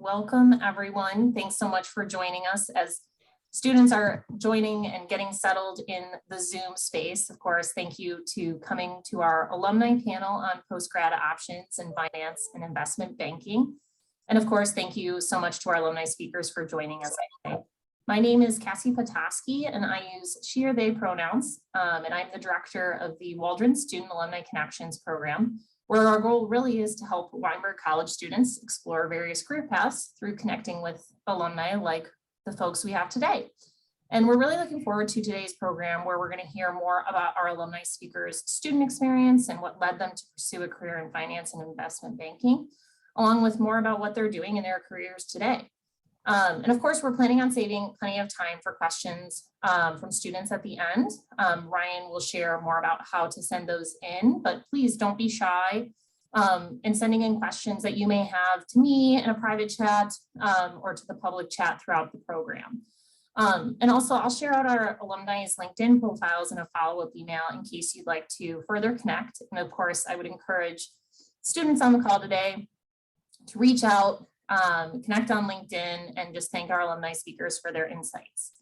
Welcome, everyone. Thanks so much for joining us as students are joining and getting settled in the Zoom space. Of course, thank you to coming to our alumni panel on post-grad options in finance and investment banking. And of course, thank you so much to our alumni speakers for joining us today. My name is Cassie Petoskey, and I use she or they pronouns, and I'm the director of the Waldron Student-Alumni Connections program, where our goal really is to help Weinberg College students explore various career paths through connecting with alumni like the folks we have today. And we're really looking forward to today's program, where we're going to hear more about our alumni speakers' student experience and what led them to pursue a career in finance and investment banking, along with more about what they're doing in their careers today. And of course, we're planning on saving plenty of time for questions from students at the end. Ryan will share more about how to send those in, but please don't be shy in sending in questions that you may have to me in a private chat or to the public chat throughout the program. And also, I'll share out our alumni's LinkedIn profiles in a follow-up email in case you'd like to further connect. And of course, I would encourage students on the call today to reach out, connect on LinkedIn, and just thank our alumni speakers for their insights.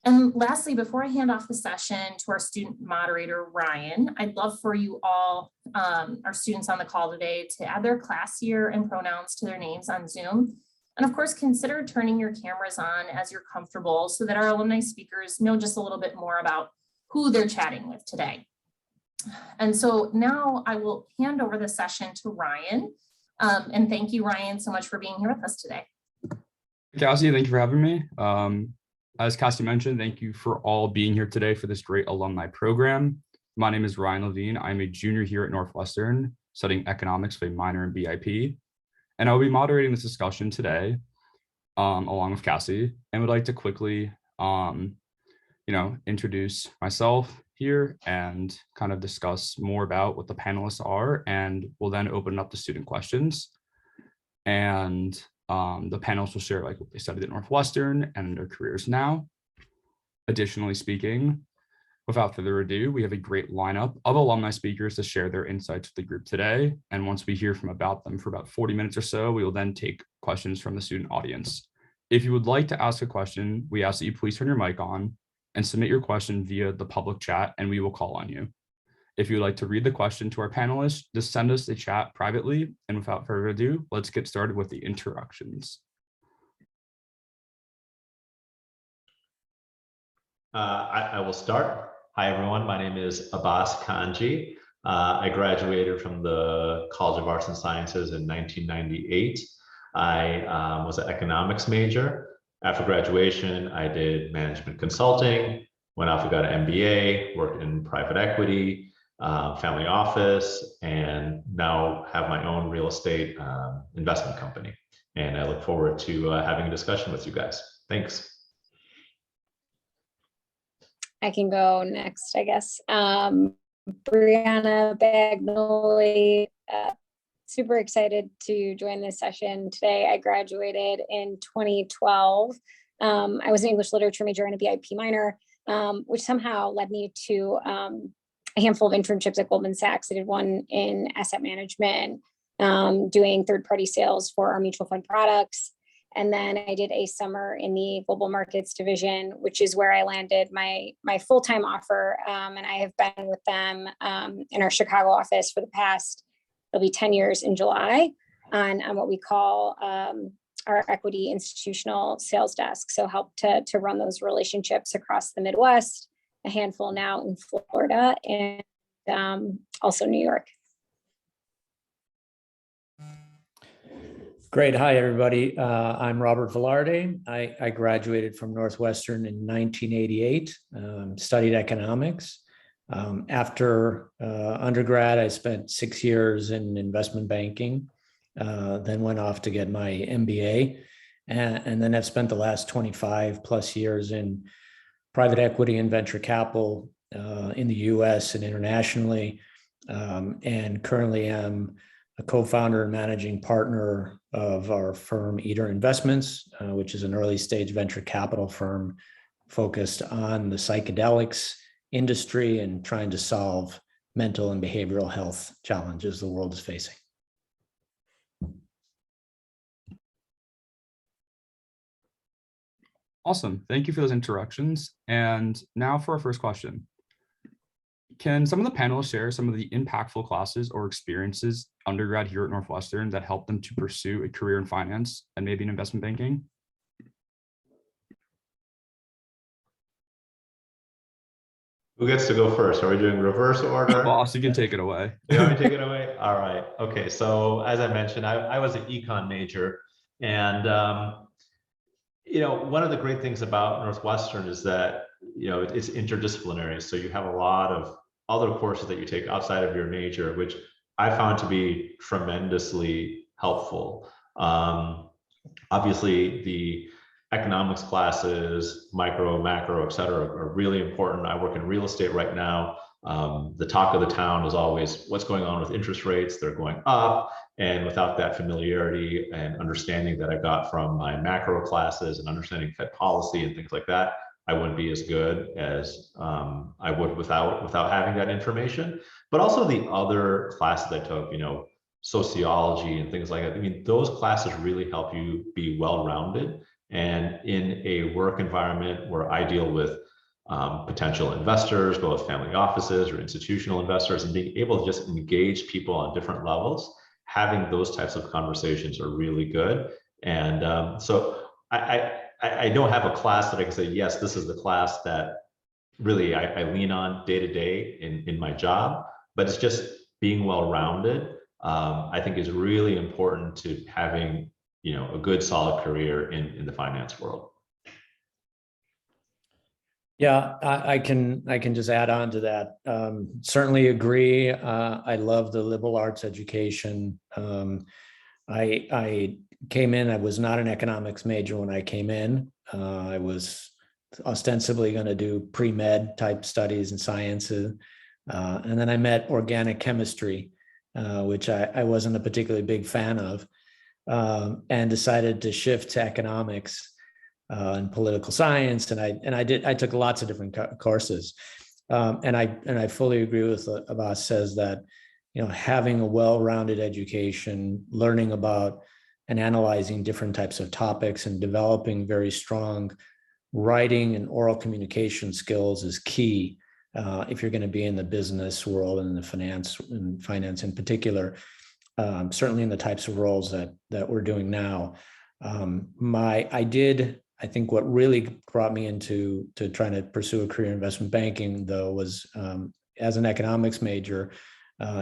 And lastly, before I hand off the session to our student moderator, Ryan, I'd love for you all, our students on the call today, to add their class year and pronouns to their names on Zoom. And of course, consider turning your cameras on as you're comfortable so that our alumni speakers know just a little bit more about who they're chatting with today. And so now I will hand over the session to Ryan. And thank you, Ryan, so much for being here with us today. Cassie, thank you for having me. As Cassie mentioned, thank you for all being here today for this great alumni program. My name is Ryan Levine. I'm a junior here at Northwestern, studying economics with a minor in BIP. And I'll be moderating this discussion today, along with Cassie, and would like to quickly, introduce myself here and kind of discuss more about what the panelists are, and we'll then open up to student questions. And the panelists will share like what they studied at Northwestern and their careers now. Additionally speaking, without further ado, we have a great lineup of alumni speakers to share their insights with the group today. And once we hear from about them for about 40 minutes or so, we will then take questions from the student audience. If you would like to ask a question, we ask that you please turn your mic on and submit your question via the public chat, and we will call on you. If you would like to read the question to our panelists, just send us the chat privately. And without further ado, let's get started with the introductions. I will start. Hi, everyone. My name is Abbas Kanji. I graduated from the College of Arts and Sciences in 1998. I was an economics major. After graduation, I did management consulting, went off and got an MBA, worked in private equity, family office, and now have my own real estate investment company. And I look forward to having a discussion with you guys. Thanks. I can go next, I guess. Brianna Bagnoli, super excited to join this session today. I graduated in 2012. I was an English literature major and a BIP minor, which somehow led me to a handful of internships at Goldman Sachs. I did one in asset management, doing third-party sales for our mutual fund products. And then I did a summer in the global markets division, which is where I landed my full-time offer. And I have been with them in our Chicago office for the past, it'll be 10 years in July, on what we call our equity institutional sales desk. So help to run those relationships across the Midwest, a handful now in Florida, and also New York. Great. Hi, everybody. I'm Robert Velarde. I graduated from Northwestern in 1988, studied economics. After undergrad, I spent 6 years in investment banking, then went off to get my MBA. And then I've spent the last 25 plus years in private equity and venture capital in the US and internationally, and currently am a co-founder and managing partner of our firm, Eater Investments, which is an early stage venture capital firm focused on the psychedelics industry and trying to solve mental and behavioral health challenges the world is facing. Awesome. Thank you for those introductions. And now for our first question. Can some of the panelists share some of the impactful classes or experiences undergrad here at Northwestern that helped them to pursue a career in finance and maybe in investment banking? Who gets to go first? Are we doing reverse order? Boss, you can take it away. You want me to take it away? All right. Okay. So as I mentioned, I was an econ major, and one of the great things about Northwestern is that it's interdisciplinary. So you have a lot of other courses that you take outside of your major, which I found to be tremendously helpful. Obviously, the economics classes, micro, macro, et cetera, are really important. I work in real estate right now. The talk of the town is always what's going on with interest rates. They're going up. And without that familiarity and understanding that I got from my macro classes and understanding Fed policy and things like that, I wouldn't be as good as I would without having that information. But also the other classes I took, sociology and things like that. I mean, those classes really help you be well-rounded. And in a work environment where I deal with potential investors, both family offices or institutional investors, and being able to just engage people on different levels, having those types of conversations are really good. And so I don't have a class that I can say, yes, this is the class that really I lean on day to day in my job, but it's just being well-rounded. I think is really important to having a good solid career in the finance world. Yeah, I can just add on to that. Certainly agree. I love the liberal arts education. I came in, I was not an economics major when I came in. I was ostensibly going to do pre-med type studies and sciences. And then I met organic chemistry, which I wasn't a particularly big fan of, and decided to shift to economics and political science. And I took lots of different courses. And I fully agree with what Abbas says, that having a well-rounded education, learning about and analyzing different types of topics and developing very strong writing and oral communication skills is key if you're going to be in the business world and the finance in particular, certainly in the types of roles that we're doing now. I think what really brought me into trying to pursue a career in investment banking, though, was as an economics major,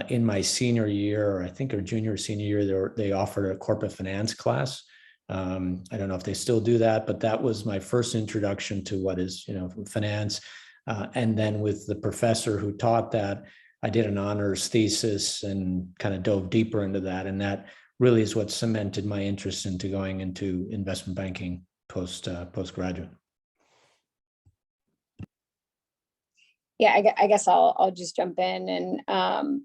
in my senior year, or I think or junior senior year, they offered a corporate finance class. I don't know if they still do that, but that was my first introduction to what is, finance. And then with the professor who taught that, I did an honors thesis and kind of dove deeper into that. And that really is what cemented my interest into going into investment banking postgraduate. Yeah, I guess I'll just jump in and,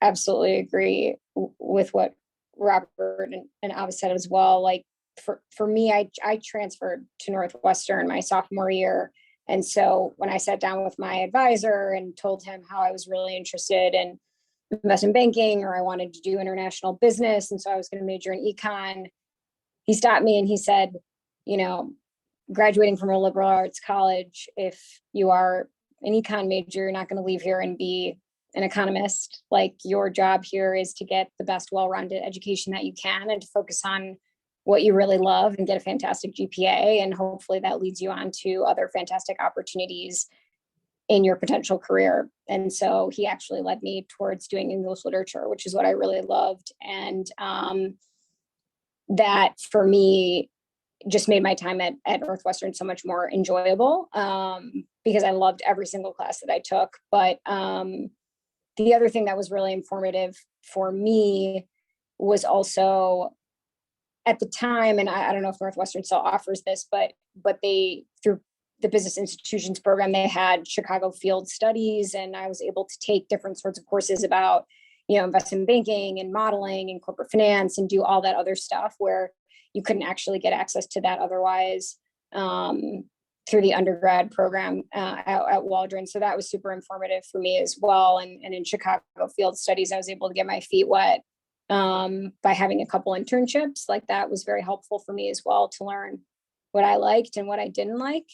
absolutely agree with what Robert and Abbas said as well. Like for me, I transferred to Northwestern my sophomore year. And so when I sat down with my advisor and told him how I was really interested in investment banking, or I wanted to do international business, and so I was going to major in econ, he stopped me and he said, graduating from a liberal arts college, if you are an econ major, you're not going to leave here and be an economist. Like, your job here is to get the best well-rounded education that you can and to focus on what you really love and get a fantastic GPA. And hopefully that leads you on to other fantastic opportunities in your potential career. And so he actually led me towards doing English literature, which is what I really loved. And that for me just made my time at Northwestern so much more enjoyable, because I loved every single class that I took. But the other thing that was really informative for me was also, at the time, and I don't know if Northwestern still offers this, but they, through the business institutions program, they had Chicago field studies, and I was able to take different sorts of courses about, investment banking and modeling and corporate finance and do all that other stuff where you couldn't actually get access to that otherwise through the undergrad program at Waldron. So that was super informative for me as well. And in Chicago field studies, I was able to get my feet wet by having a couple internships. Like, that was very helpful for me as well to learn. what I liked and what I didn't like,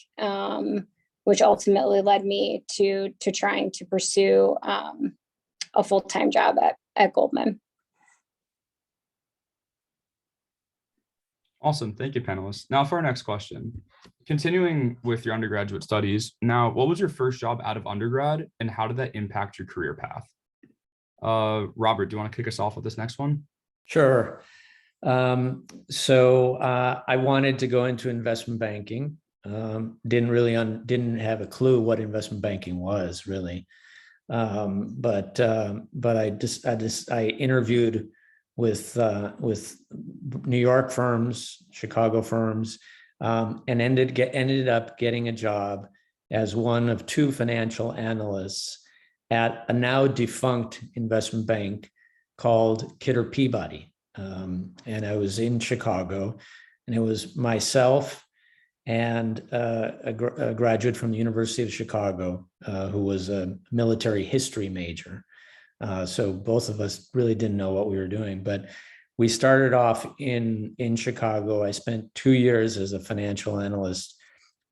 which ultimately led me to trying to pursue a full-time job at Goldman. Awesome. Thank you, panelists. Now for our next question. Continuing with your undergraduate studies, now, what was your first job out of undergrad and how did that impact your career path? Robert, do you want to kick us off with this next one? Sure. So I wanted to go into investment banking. Didn't have a clue what investment banking was really. But I interviewed with New York firms, Chicago firms, and ended up getting a job as one of two financial analysts at a now defunct investment bank called Kidder Peabody. And I was in Chicago, and it was myself and a graduate from the University of Chicago who was a military history major. So both of us really didn't know what we were doing, but we started off in Chicago. I spent 2 years as a financial analyst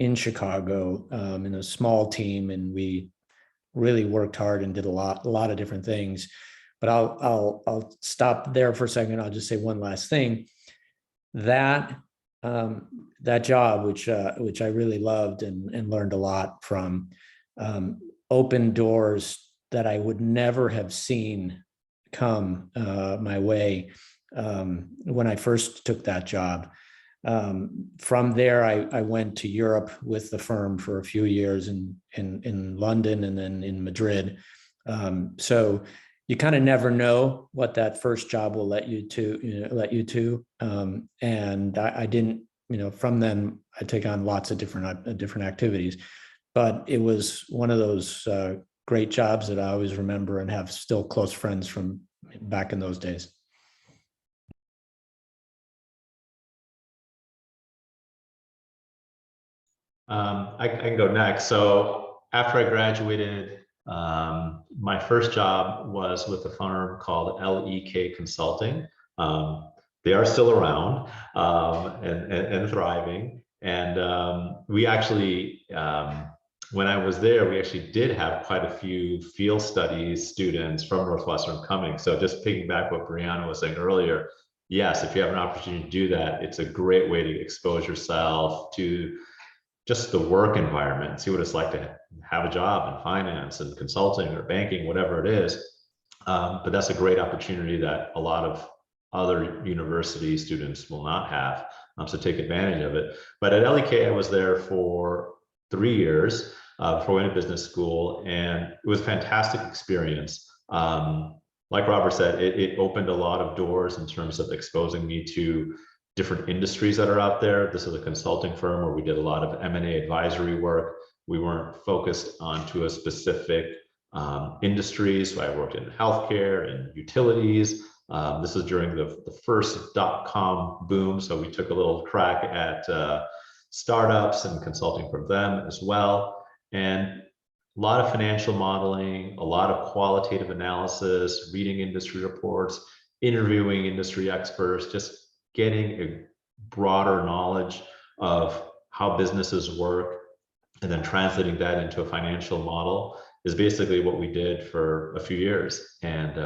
in Chicago in a small team, and we really worked hard and did a lot of different things. But I'll stop there for a second. I'll just say one last thing. That job, which I really loved and learned a lot from, opened doors that I would never have seen come my way when I first took that job. From there, I went to Europe with the firm for a few years in London and then in Madrid. So you kind of never know what that first job will let you to. And I didn't, from then I take on lots of different activities, but it was one of those great jobs that I always remember and have still close friends from back in those days. I can go next. So after I graduated, my first job was with a firm called LEK Consulting. They are still around and thriving. And we actually, when I was there, we actually did have quite a few field studies students from Northwestern coming. So just piggyback what Brianna was saying earlier, yes, if you have an opportunity to do that, it's a great way to expose yourself to just the work environment, see what it's like to have a job in finance and consulting or banking, whatever it is. But that's a great opportunity that a lot of other university students will not have, so take advantage of it. But at LEK, I was there for 3 years before I went to business school, and it was a fantastic experience. Like Robert said, it opened a lot of doors in terms of exposing me to different industries that are out there. This is a consulting firm where we did a lot of M&A advisory work. We weren't focused onto a specific industry. So I worked in healthcare and utilities. This was during the first .com boom. So we took a little crack at startups and consulting from them as well. And a lot of financial modeling, a lot of qualitative analysis, reading industry reports, interviewing industry experts, just getting a broader knowledge of how businesses work and then translating that into a financial model is basically what we did for a few years. And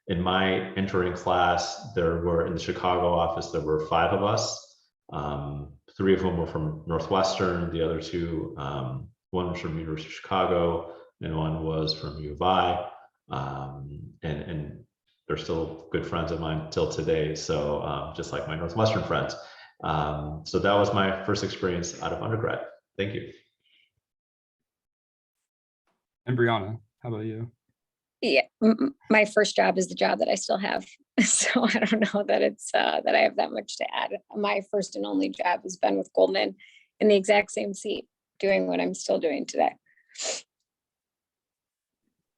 in my entering class, in the Chicago office, there were 5 of us. 3 of whom were from Northwestern, the other 2, one was from University of Chicago and one was from U of I. And they're still good friends of mine till today. So just like my Northwestern friends. So that was my first experience out of undergrad. Thank you. And Brianna, how about you? Yeah, my first job is the job that I still have. So I don't know that it's that I have that much to add. My first and only job has been with Goldman in the exact same seat, doing what I'm still doing today.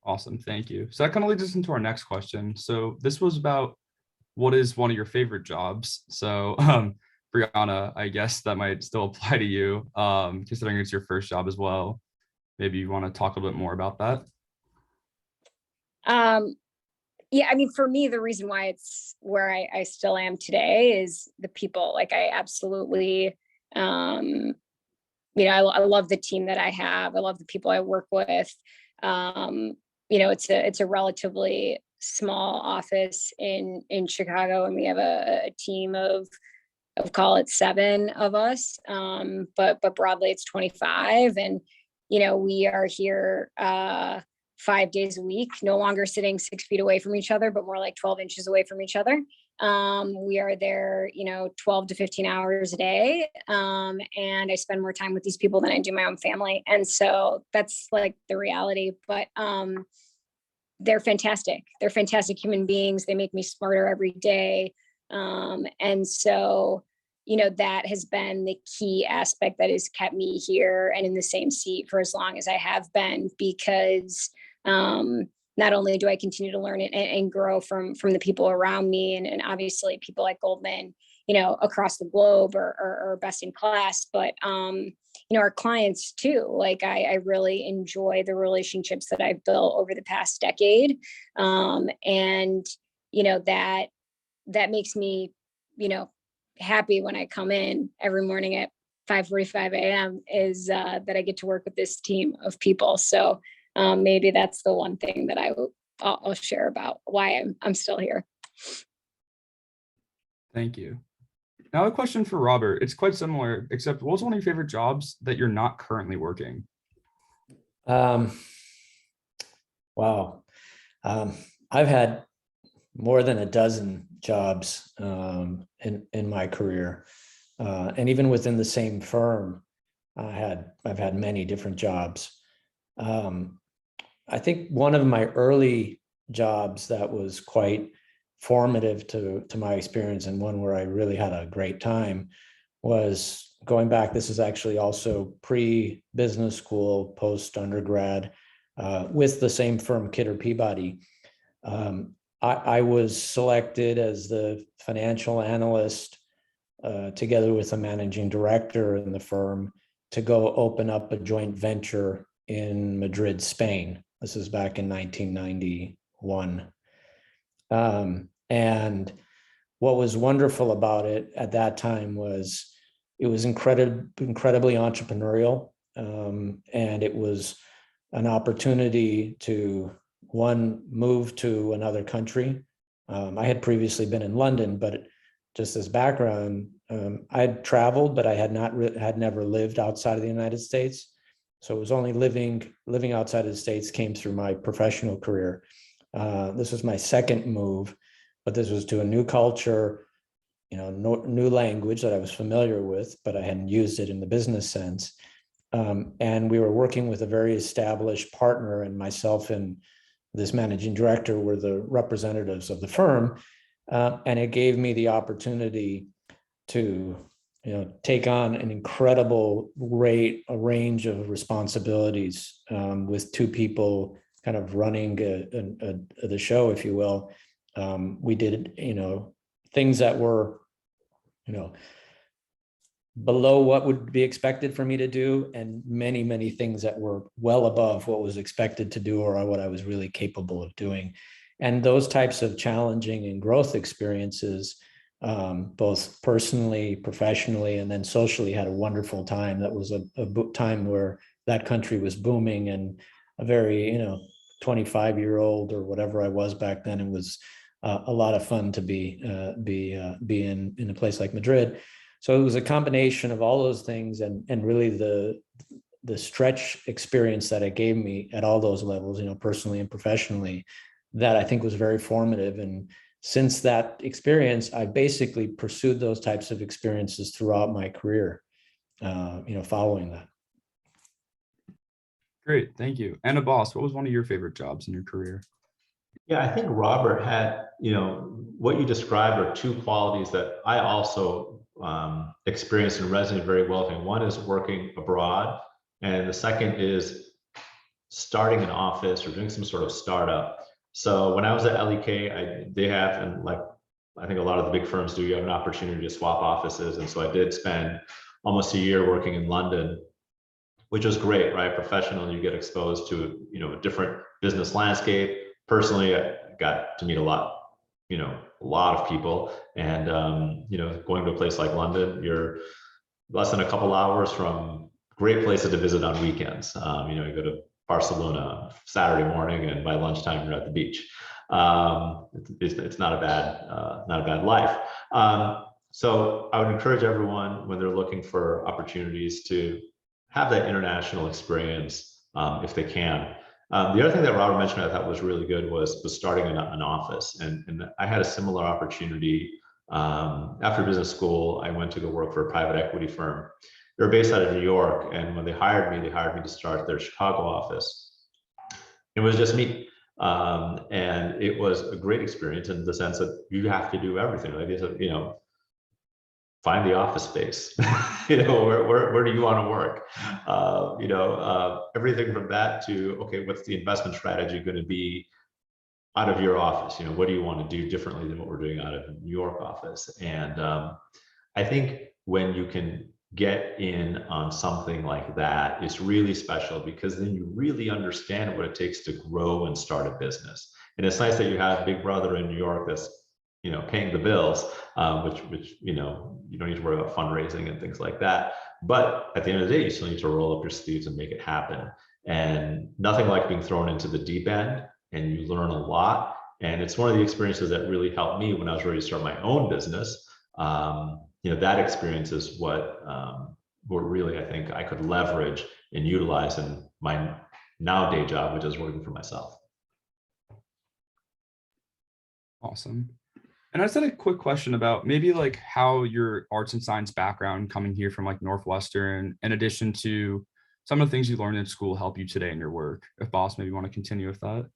Awesome, thank you. So that kind of leads us into our next question. So this was about what is one of your favorite jobs? So Brianna, I guess that might still apply to you, considering it's your first job as well. Maybe you want to talk a little bit more about that. Yeah, I mean, for me, the reason why it's where I still am today is the people. Like, I absolutely I love the team that I have. I love the people I work with. It's a relatively small office in Chicago, and we have a team of call it 7 of us. But broadly it's 25, and we are here 5 days a week, no longer sitting 6 feet away from each other, but more like 12 inches away from each other. We are there, 12 to 15 hours a day. And I spend more time with these people than I do my own family. And so that's like the reality, but, they're fantastic. They're fantastic human beings. They make me smarter every day. And so, that has been the key aspect that has kept me here and in the same seat for as long as I have been, because, not only do I continue to learn and grow from the people around me, and obviously people like Goldman, across the globe are best in class, but, our clients too. Like I really enjoy the relationships that I've built over the past decade. And, that makes me, happy when I come in every morning at 5:45 a.m. is that I get to work with this team of people. So maybe that's the one thing that I'll share about why I'm still here. Thank you. Now a question for Robert. It's quite similar, except what's one of your favorite jobs that you're not currently working? Wow. I've had more than a dozen jobs in my career. And even within the same firm, I've had many different jobs. I think one of my early jobs that was quite formative to my experience, and one where I really had a great time, was going back. This is actually also pre-business school, post-undergrad, with the same firm, Kidder Peabody. I was selected as the financial analyst, together with a managing director in the firm, to go open up a joint venture in Madrid, Spain. This is back in 1991. And what was wonderful about it at that time was it was incredibly entrepreneurial. And it was an opportunity to, one, move to another country. I had previously been in London, but just as background, I'd traveled, but I had never lived outside of the United States. So it was only living outside of the States came through my professional career. This was my second move, but this was to a new culture, new language that I was familiar with, but I hadn't used it in the business sense. And we were working with a very established partner, and myself and this managing director were the representatives of the firm. And it gave me the opportunity to, take on an incredible range of responsibilities, with two people kind of running the show, if you will. We did, things that were, below what would be expected for me to do, and many, many things that were well above what was expected to do or what I was really capable of doing. And those types of challenging and growth experiences, both personally, professionally, and then socially, had a wonderful time. That was a time where that country was booming, and a very, 25-year-old or whatever I was back then, it was a lot of fun to be in a place like Madrid. So it was a combination of all those things, and really the stretch experience that it gave me at all those levels, personally and professionally, that I think was very formative. And since that experience, I basically pursued those types of experiences throughout my career, following that. Great, thank you. And Abbas, what was one of your favorite jobs in your career? Yeah, I think Robert had, what you described are two qualities that I also experienced and resonated very well with me. One is working abroad, and the second is starting an office or doing some sort of startup. So when I was at LEK, they have, and like I think a lot of the big firms do, you have an opportunity to swap offices. And so I did spend almost a year working in London, which was great, right? Professionally, you get exposed to, a different business landscape. Personally, I got to meet a lot of people, and, going to a place like London, you're less than a couple hours from great places to visit on weekends. You go to Barcelona Saturday morning, and by lunchtime you're at the beach. It's not a bad life. So I would encourage everyone when they're looking for opportunities to have that international experience if they can. The other thing that Robert mentioned I thought was really good was starting an office. And I had a similar opportunity after business school. I went to go work for a private equity firm. They're based out of New York. And when they hired me to start their Chicago office. It was just me. And it was a great experience in the sense that you have to do everything. Like, find the office space. Where do you want to work? Everything from that to, okay, what's the investment strategy going to be out of your office? What do you want to do differently than what we're doing out of the New York office? And I think when you can get in on something like that, it's really special, because then you really understand what it takes to grow and start a business. And it's nice that you have Big Brother in New York that's paying the bills, which you don't need to worry about fundraising and things like that. But at the end of the day, you still need to roll up your sleeves and make it happen. And nothing like being thrown into the deep end, and you learn a lot. And it's one of the experiences that really helped me when I was ready to start my own business. That experience is what really I think I could leverage and utilize in my now day job, which is working for myself. Awesome. And I just had a quick question about maybe like how your arts and science background coming here from like Northwestern, in addition to some of the things you learned in school, help you today in your work. If Boss, maybe you want to continue with that.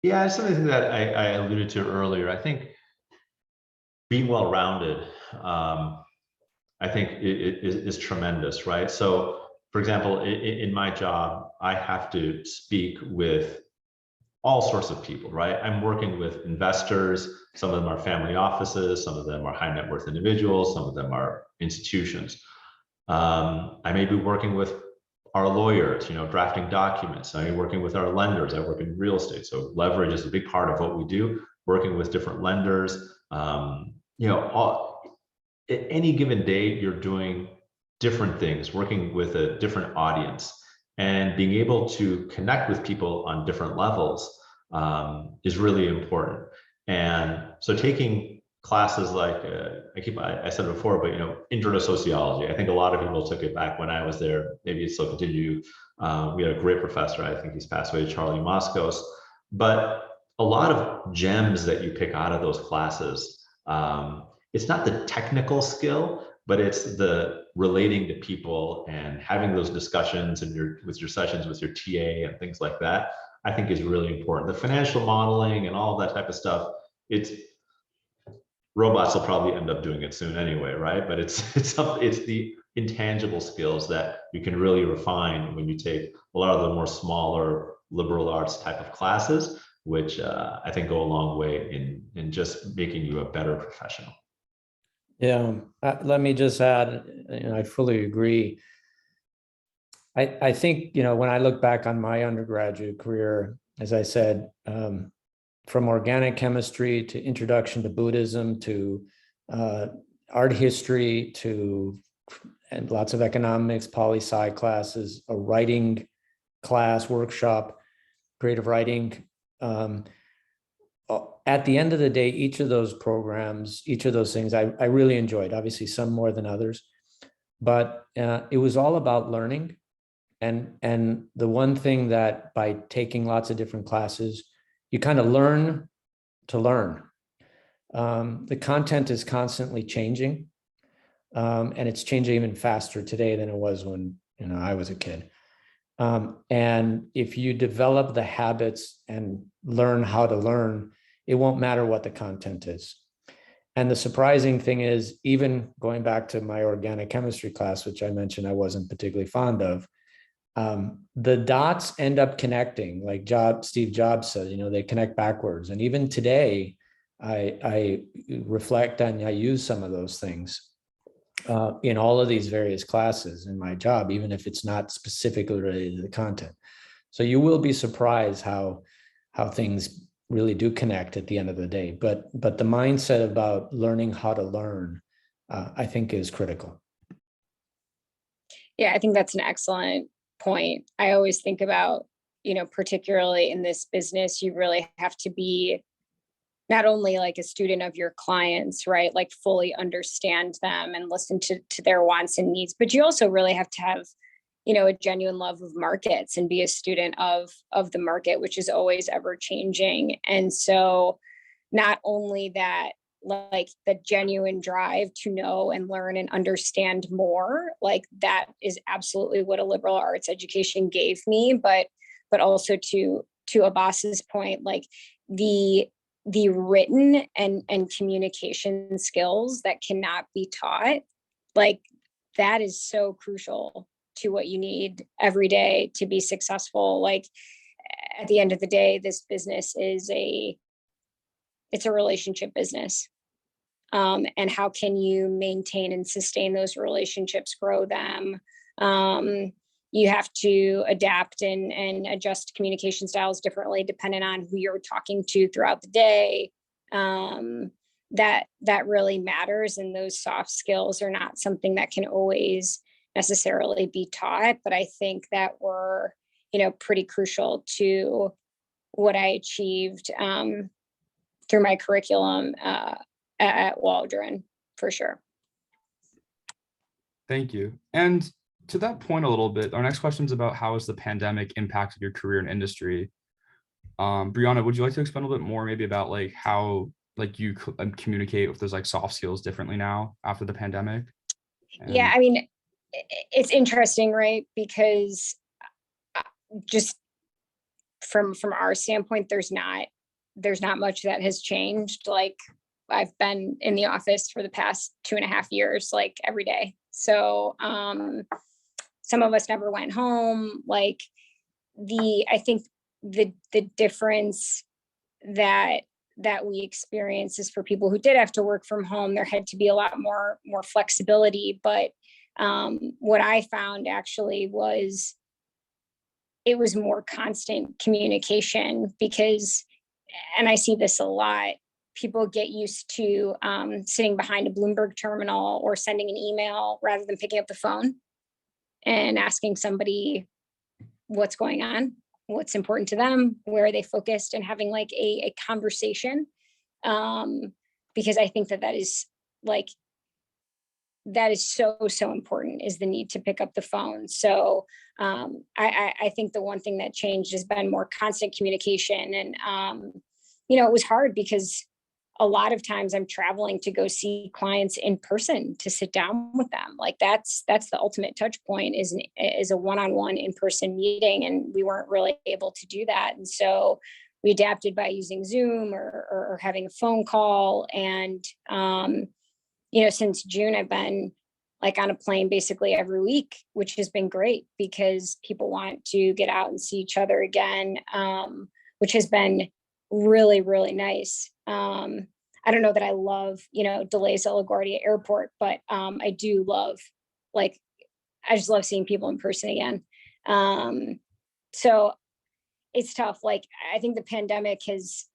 Yeah, it's something that I alluded to earlier. I think being well-rounded, I think is tremendous, right? So, for example, in my job, I have to speak with all sorts of people, right? I'm working with investors. Some of them are family offices. Some of them are high net worth individuals. Some of them are institutions. I may be working with our lawyers, drafting documents. I may be working with our lenders. I work in real estate. So leverage is a big part of what we do, working with different lenders. At any given day, you're doing different things, working with a different audience. And being able to connect with people on different levels is really important. And so taking classes like, I said it before, but intro to sociology, I think a lot of people took it back when I was there. Maybe it still continue. We had a great professor, I think he's passed away, Charlie Moscos. But a lot of gems that you pick out of those classes, it's not the technical skill, but it's the relating to people and having those discussions and with your sessions with your TA and things like that, I think is really important. The financial modeling and all that type of stuff, robots will probably end up doing it soon anyway, right? But it's the intangible skills that you can really refine when you take a lot of the more smaller liberal arts type of classes, which I think go a long way in just making you a better professional. Yeah, let me just add, I fully agree. I think, when I look back on my undergraduate career, as I said, from organic chemistry to introduction to Buddhism to art history and lots of economics, poli-sci classes, a writing class, workshop, creative writing. At the end of the day, each of those programs, each of those things, I really enjoyed, obviously some more than others, but it was all about learning. And the one thing that by taking lots of different classes, you kind of learn to learn. The content is constantly changing, and it's changing even faster today than it was when I was a kid. And if you develop the habits and learn how to learn, it won't matter what the content is. And the surprising thing is, even going back to my organic chemistry class, which I mentioned I wasn't particularly fond of, the dots end up connecting, like Steve Jobs said, they connect backwards. And even today, I reflect and I use some of those things in all of these various classes in my job, even if it's not specifically related to the content. So you will be surprised how things really do connect at the end of the day. But the mindset about learning how to learn I think is critical. Yeah, I think that's an excellent point. I always think about, particularly in this business, you really have to be not only like a student of your clients, right? Like fully understand them and listen to their wants and needs, but you also really have to have, a genuine love of markets and be a student of the market, which is always ever changing. And so not only that, like the genuine drive to know and learn and understand more, like that is absolutely what a liberal arts education gave me, but also to Abbas's point, like the written and communication skills that cannot be taught, like that is so crucial to what you need every day to be successful. Like at the end of the day, this business is it's a relationship business. And how can you maintain and sustain those relationships, grow them? You have to adapt and adjust communication styles differently depending on who you're talking to throughout the day. That really matters, and those soft skills are not something that can always necessarily be taught, but I think that were, pretty crucial to what I achieved through my curriculum at Waldron, for sure. Thank you. And to that point a little bit, our next question is about how has the pandemic impacted your career and industry? Brianna, would you like to expand a little bit more maybe about like how like you communicate with those like soft skills differently now after the pandemic? Yeah, I mean, it's interesting, right? Because just from our standpoint, there's not much that has changed. Like I've been in the office for the past 2.5 years, like every day. So some of us never went home. Like I think the difference that we experience is for people who did have to work from home, there had to be a lot more flexibility. But what I found actually was it was more constant communication because, and I see this a lot, people get used to sitting behind a Bloomberg terminal or sending an email rather than picking up the phone and asking somebody what's going on, what's important to them, where are they focused, and having like a conversation. Because I think that is so important, is the need to pick up the phone. So I think the one thing that changed has been more constant communication. And, it was hard because a lot of times I'm traveling to go see clients in person, to sit down with them. Like that's the ultimate touch point, is a one-on-one in-person meeting. And we weren't really able to do that. And so we adapted by using Zoom or having a phone call. And, since June, I've been like on a plane basically every week, which has been great because people want to get out and see each other again, which has been really, really nice. I don't know that I love, delays at LaGuardia Airport, but I do love, I just love seeing people in person again. So it's tough. Like, I think the pandemic has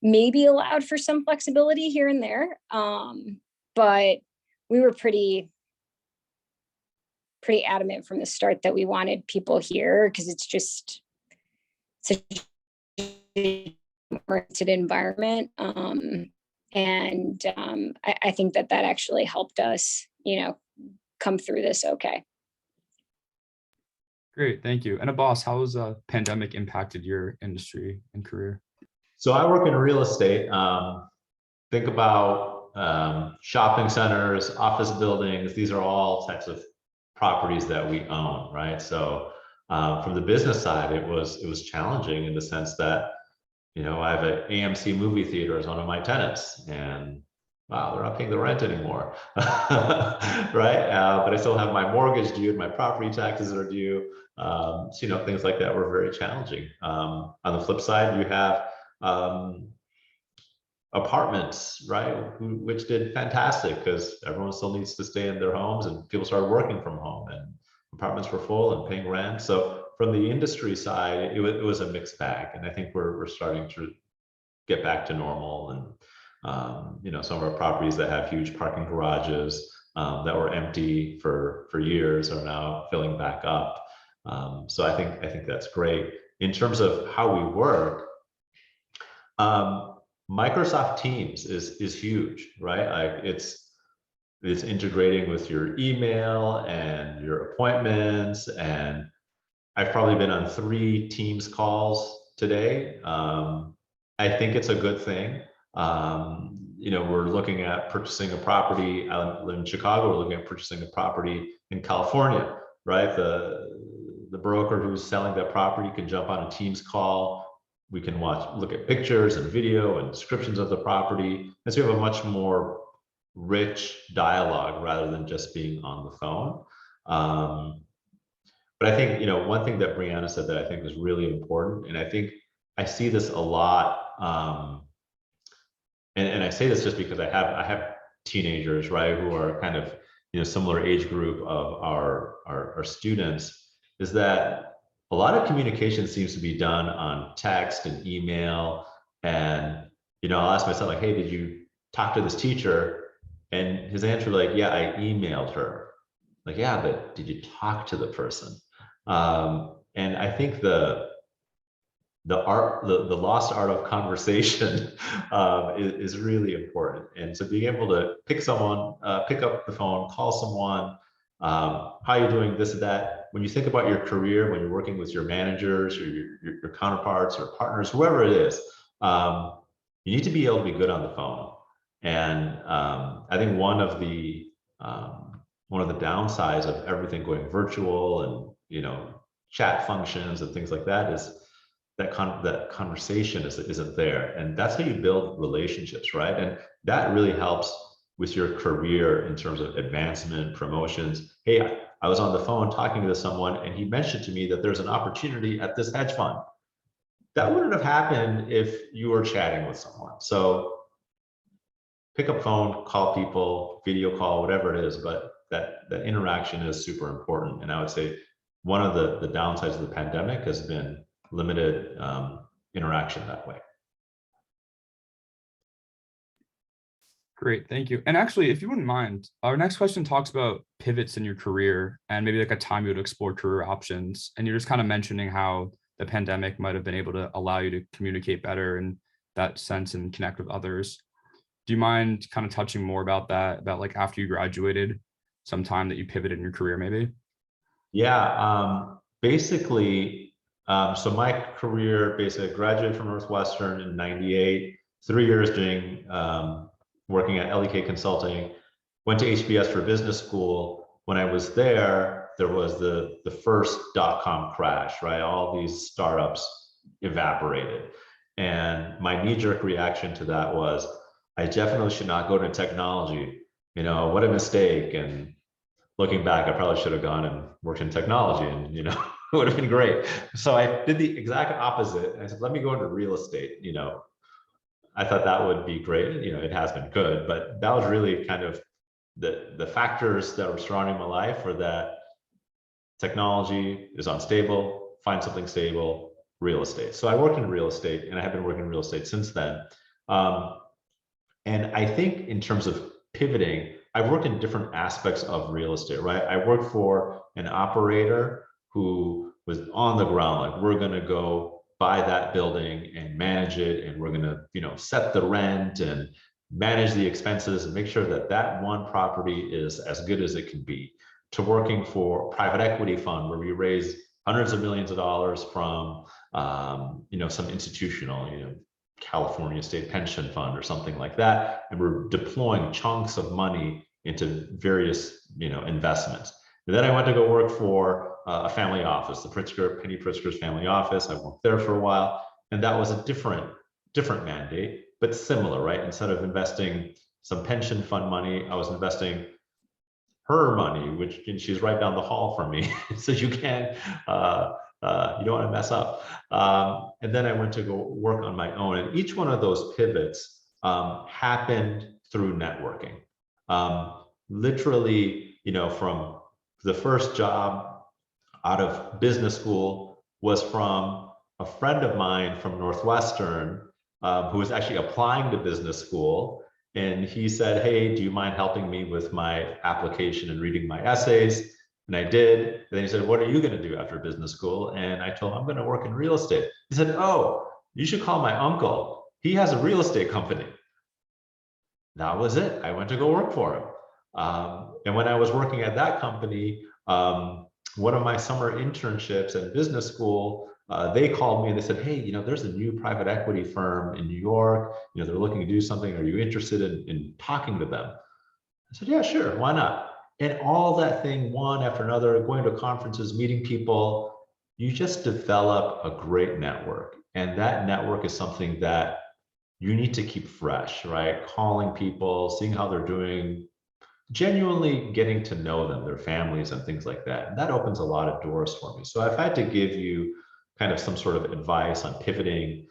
maybe allowed for some flexibility here and there. But we were pretty adamant from the start that we wanted people here because it's just such a oriented environment. And I think that actually helped us, come through this okay. Great, thank you. And Abbas, how has the pandemic impacted your industry and career? So I work in real estate. Think about shopping centers, office buildings. These are all types of properties that we own, right? So from the business side, it was challenging in the sense that, I have an AMC movie theater as one of my tenants, and wow, they're not paying the rent anymore, right? But I still have my mortgage due, and my property taxes are due. So, things like that were very challenging. On the flip side, you have apartments, right, which did fantastic because everyone still needs to stay in their homes, and people started working from home, and apartments were full and paying rent. So from the industry side, it was a mixed bag, and I think we're starting to get back to normal. And some of our properties that have huge parking garages, that were empty for years are now filling back up. So I think that's great. In terms of how we work, Microsoft Teams is huge, right? Like it's integrating with your email and your appointments, and I've probably been on 3 Teams calls today. I think it's a good thing. We're looking at purchasing a property. I live in Chicago. We're looking at purchasing a property in California, right? The broker who's selling that property can jump on a Teams call. We can look at pictures and video and descriptions of the property. And so we have a much more rich dialogue rather than just being on the phone. But I think, one thing that Brianna said that I think is really important, and I think I see this a lot, and I say this just because I have teenagers, right, who are kind of, similar age group of our students, is that a lot of communication seems to be done on text and email. And, I'll ask myself, like, hey, did you talk to this teacher? And his answer, like, yeah, I emailed her. Like, yeah, but did you talk to the person? And I think the lost art of conversation is really important. And so being able to pick up the phone, call someone, how are you doing, this or that. When you think about your career, when you're working with your managers or your counterparts or partners, whoever it is, you need to be able to be good on the phone. And I think one of the downsides of everything going virtual and chat functions and things like that is that conversation isn't there. And that's how you build relationships, right? And that really helps with your career in terms of advancement, promotions. Hey, I was on the phone talking to someone and he mentioned to me that there's an opportunity at this hedge fund. That wouldn't have happened if you were chatting with someone. So pick up phone, call people, video call, whatever it is, but that interaction is super important. And I would say one of the downsides of the pandemic has been limited interaction that way. Great, thank you. And actually, if you wouldn't mind, our next question talks about pivots in your career and maybe like a time you would explore career options. And you're just kind of mentioning how the pandemic might have been able to allow you to communicate better in that sense and connect with others. Do you mind kind of touching more about that, about like after you graduated, some time that you pivoted in your career maybe? Yeah, basically, so my career, basically I graduated from Northwestern in '98, 3 years doing working at LEK Consulting, went to HBS for business school. When I was there was the first .com crash, right? All these startups evaporated. And my knee-jerk reaction to that was, I definitely should not go to technology. What a mistake. And looking back, I probably should have gone and worked in technology and, it would have been great. So I did the exact opposite. I said, let me go into real estate. I thought that would be great. It has been good, but that was really kind of the factors that were surrounding my life were that technology is unstable, find something stable, real estate. So I worked in real estate and I have been working in real estate since then. And I think in terms of pivoting, I've worked in different aspects of real estate, right? I worked for an operator who was on the ground, like, we're going to go buy that building and manage it, and we're going to, set the rent and manage the expenses and make sure that that one property is as good as it can be, to working for a private equity fund where we raise hundreds of millions of dollars from, some institutional, California State Pension Fund or something like that, and we're deploying chunks of money into various, investments. And then I went to go work for a family office, the Penny Pritzker's family office. I worked there for a while, and that was a different mandate, but similar, right? Instead of investing some pension fund money, I was investing her money, which she's right down the hall from me, so you can't. You don't want to mess up. And then I went to go work on my own. And each one of those pivots happened through networking. Literally, from the first job out of business school was from a friend of mine from Northwestern who was actually applying to business school. And he said, hey, do you mind helping me with my application and reading my essays? And I did. And then he said, what are you going to do after business school? And I told him, I'm going to work in real estate. He said, oh, you should call my uncle. He has a real estate company. That was it. I went to go work for him. And when I was working at that company, one of my summer internships at business school, they called me and they said, hey, you know, there's a new private equity firm in New York. You know, they're looking to do something. Are you interested in talking to them? I said, yeah, sure. Why not? And all that thing, one after another, going to conferences, meeting people, you just develop a great network. And that network is something that you need to keep fresh, right? Calling people, seeing how they're doing, genuinely getting to know them, their families and things like that. And that opens a lot of doors for me. So if I had to give you kind of some sort of advice on pivoting,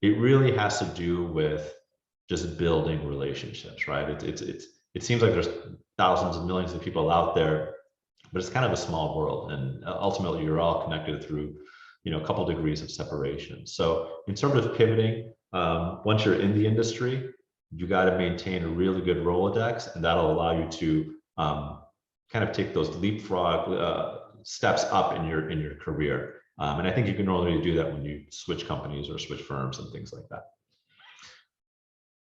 it really has to do with just building relationships, right? It seems like there's thousands and millions of people out there, but it's kind of a small world. And ultimately you're all connected through, you know, a couple degrees of separation. So in terms of pivoting, once you're in the industry, you got to maintain a really good Rolodex, and that'll allow you to kind of take those leapfrog steps up in your career. And I think you can only do that when you switch companies or switch firms and things like that.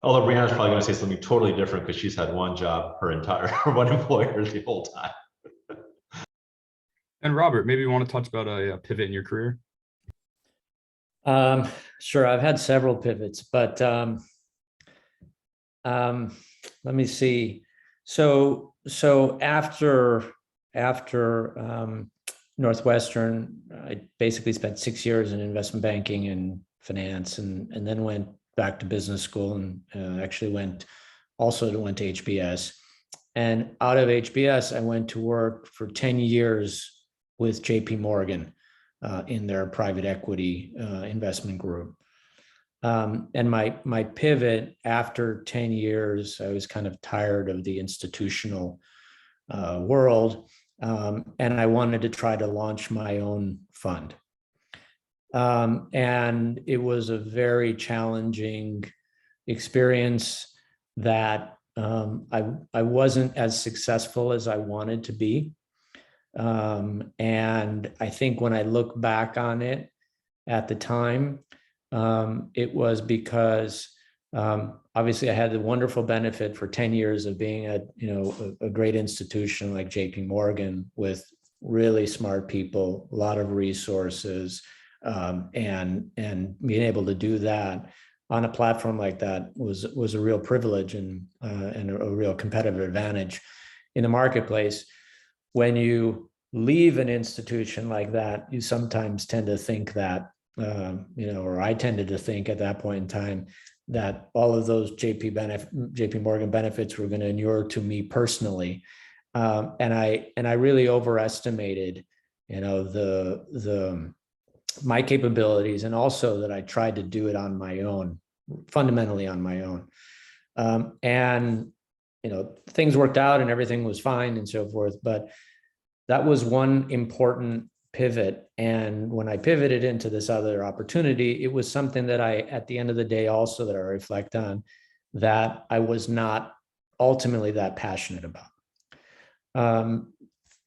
Although Brianna's probably going to say something totally different because she's had one job one employer the whole time. And Robert, maybe you want to touch about a pivot in your career? Sure, I've had several pivots, but let me see. So after Northwestern, I basically spent 6 years in investment banking and finance, and then went back to business school, and actually went to HBS. And out of HBS, I went to work for 10 years with JP Morgan in their private equity investment group. And my pivot after 10 years, I was kind of tired of the institutional world, and I wanted to try to launch my own fund. And it was a very challenging experience that I wasn't as successful as I wanted to be. And I think when I look back on it at the time, it was because obviously I had the wonderful benefit for 10 years of being at, you know, a great institution like JP Morgan with really smart people, a lot of resources, and being able to do that on a platform like that was a real privilege and a real competitive advantage in the marketplace. When you leave an institution like that, you sometimes tend to think that, you know, or I tended to think at that point in time that all of those JP Morgan benefits were going to inure to me personally, and I really overestimated, you know, my capabilities, and also that I tried to do it on my own, fundamentally on my own, and you know, things worked out and everything was fine and so forth, but that was one important pivot. And when I pivoted into this other opportunity, it was something that I, at the end of the day, also that I reflect on, that I was not ultimately that passionate about.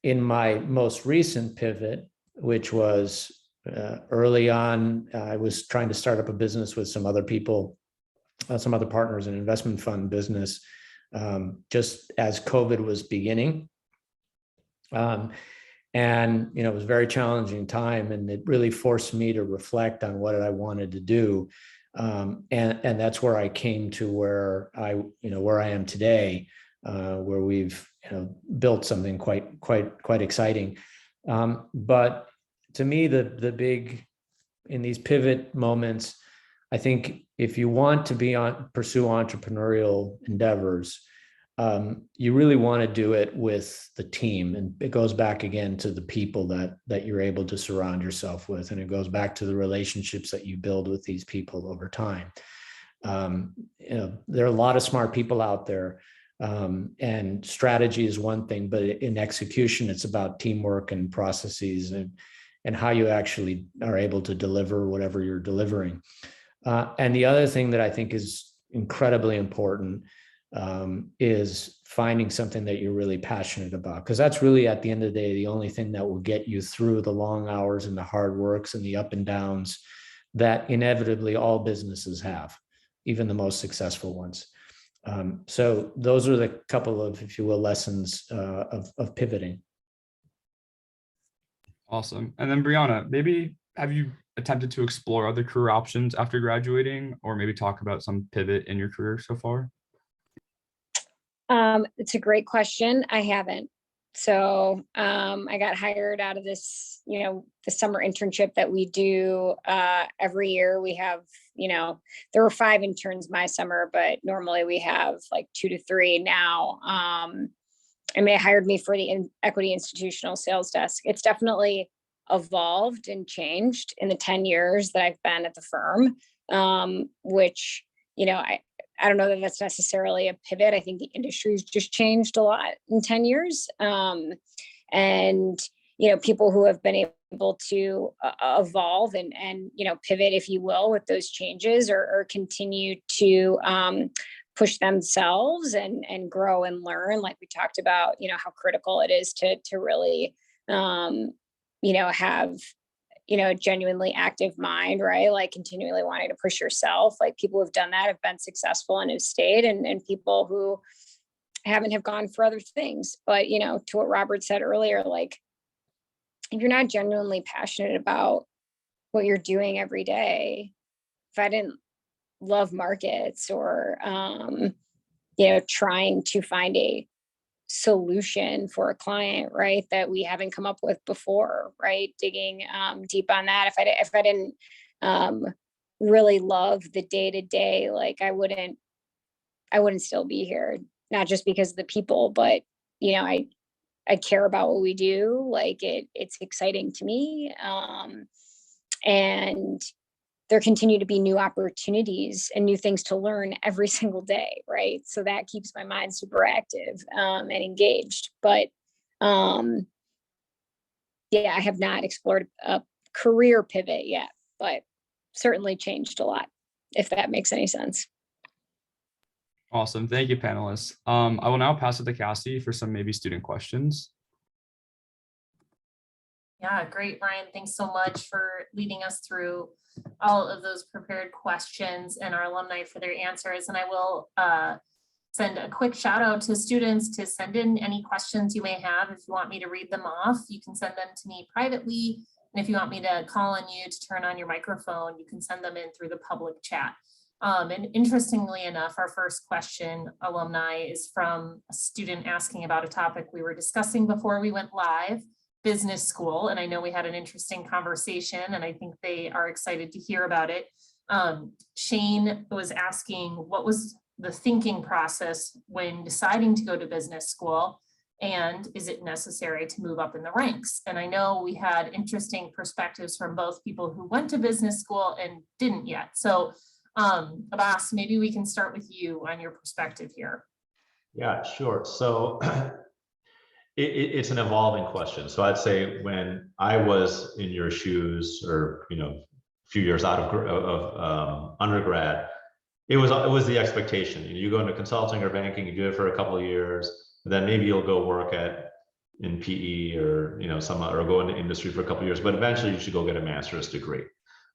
In my most recent pivot, which was early on, I was trying to start up a business with some other people, some other partners, an investment fund business, just as COVID was beginning. And, you know, it was a very challenging time, and it really forced me to reflect on what I wanted to do. And that's where I came to where I am today, where we've, you know, built something quite exciting. But to me, the big, in these pivot moments, I think if you want to pursue entrepreneurial endeavors, you really want to do it with the team. And it goes back again to the people that you're able to surround yourself with. And it goes back to the relationships that you build with these people over time. You know, there are a lot of smart people out there, and strategy is one thing, but in execution, it's about teamwork and processes and how you actually are able to deliver whatever you're delivering. And the other thing that I think is incredibly important, is finding something that you're really passionate about, because that's really, at the end of the day, the only thing that will get you through the long hours and the hard works and the up and downs that inevitably all businesses have, even the most successful ones. So those are the couple of, if you will, lessons of pivoting. Awesome. And then Brianna, maybe have you attempted to explore other career options after graduating, or maybe talk about some pivot in your career so far? It's a great question. I haven't. So I got hired out of this, the summer internship that we do every year. We have, there were 5 interns my summer, but normally we have like 2 to 3 now. And they hired me for the equity institutional sales desk. It's definitely evolved and changed in the 10 years that I've been at the firm, which, I don't know that that's necessarily a pivot. I think the industry's just changed a lot in 10 years. And, people who have been able to evolve and pivot, if you will, with those changes or continue to push themselves and grow and learn, like we talked about, how critical it is to really, have a genuinely active mind, right? Like continually wanting to push yourself. Like people who've done that have been successful and have stayed, and people who haven't have gone for other things. But, to what Robert said earlier, like if you're not genuinely passionate about what you're doing every day, if I didn't love markets or, trying to find a solution for a client, right, that we haven't come up with before, right, digging deep on that, if I didn't really love the day-to-day, like I wouldn't still be here, not just because of the people, but I care about what we do. Like it's exciting to me, and there continue to be new opportunities and new things to learn every single day, right? So that keeps my mind super active and engaged. But I have not explored a career pivot yet, but certainly changed a lot, if that makes any sense. Awesome. Thank you, panelists. I will now pass it to Cassie for some maybe student questions. Yeah, great, Ryan. Thanks so much for leading us through all of those prepared questions and our alumni for their answers. And I will send a quick shout out to students to send in any questions you may have. If you want me to read them off, you can send them to me privately. And if you want me to call on you to turn on your microphone, you can send them in through the public chat. And interestingly enough, our first question, alumni, is from a student asking about a topic we were discussing before we went live, business school. And I know we had an interesting conversation, and I think they are excited to hear about it. Shane was asking, what was the thinking process when deciding to go to business school? And is it necessary to move up in the ranks? And I know we had interesting perspectives from both people who went to business school and didn't yet. So Abbas, maybe we can start with you on your perspective here. Yeah, sure. So it's an evolving question. So I'd say when I was in your shoes, or a few years out of undergrad, it was the expectation. You go into consulting or banking, you do it for a couple of years, then maybe you'll go work in PE or or go into industry for a couple of years, but eventually you should go get a master's degree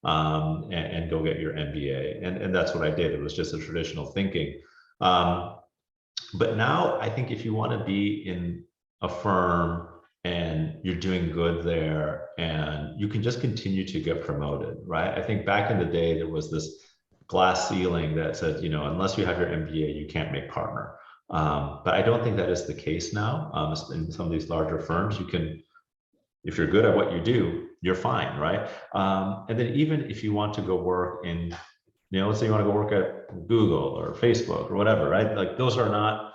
and go get your MBA. And that's what I did. It was just a traditional thinking. But now I think if you want to be in a firm and you're doing good there and you can just continue to get promoted, right? I think back in the day, there was this glass ceiling that said, unless you have your MBA, you can't make partner. But I don't think that is the case now. In some of these larger firms, you can, if you're good at what you do, you're fine, right? And then even if you want to go work in, let's say you want to go work at Google or Facebook or whatever, right? Like those are not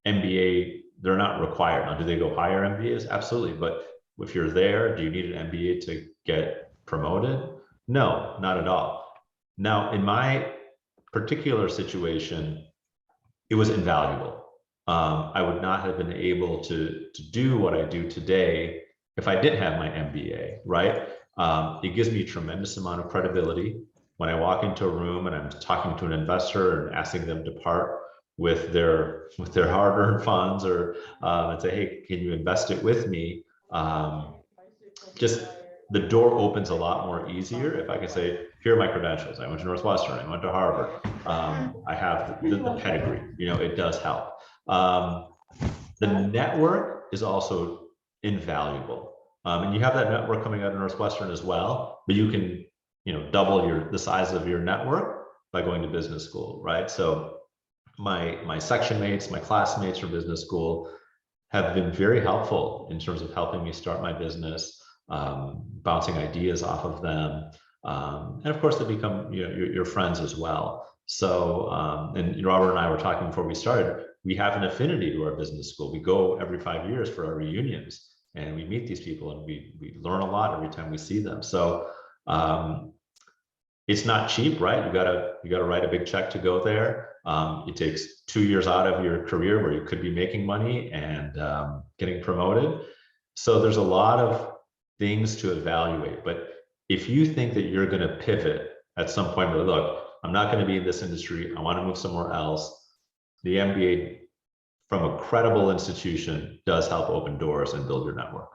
MBA, they're not required. Now, do they go hire MBAs? Absolutely. But if you're there, do you need an MBA to get promoted? No, not at all. Now, in my particular situation, it was invaluable. I would not have been able to do what I do today if I didn't have my MBA, right? It gives me a tremendous amount of credibility. when I walk into a room and I'm talking to an investor and asking them to part with their hard-earned funds, or and say, hey, can you invest it with me? Just the door opens a lot more easier if I can say, here are my credentials. I went to Northwestern, I went to Harvard. I have the pedigree, it does help. The network is also invaluable. And you have that network coming out of Northwestern as well, but you can, double the size of your network by going to business school, right? So my section mates, my classmates from business school have been very helpful in terms of helping me start my business, bouncing ideas off of them. And of course, they become your friends as well. So, and Robert and I were talking before we started, we have an affinity to our business school. We go every 5 years for our reunions, and we meet these people, and we learn a lot every time we see them. So it's not cheap, right? You gotta write a big check to go there. It takes 2 years out of your career where you could be making money and getting promoted. So there's a lot of things to evaluate. But if you think that you're going to pivot at some point, but look, I'm not going to be in this industry, I want to move somewhere else, the MBA from a credible institution does help open doors and build your network.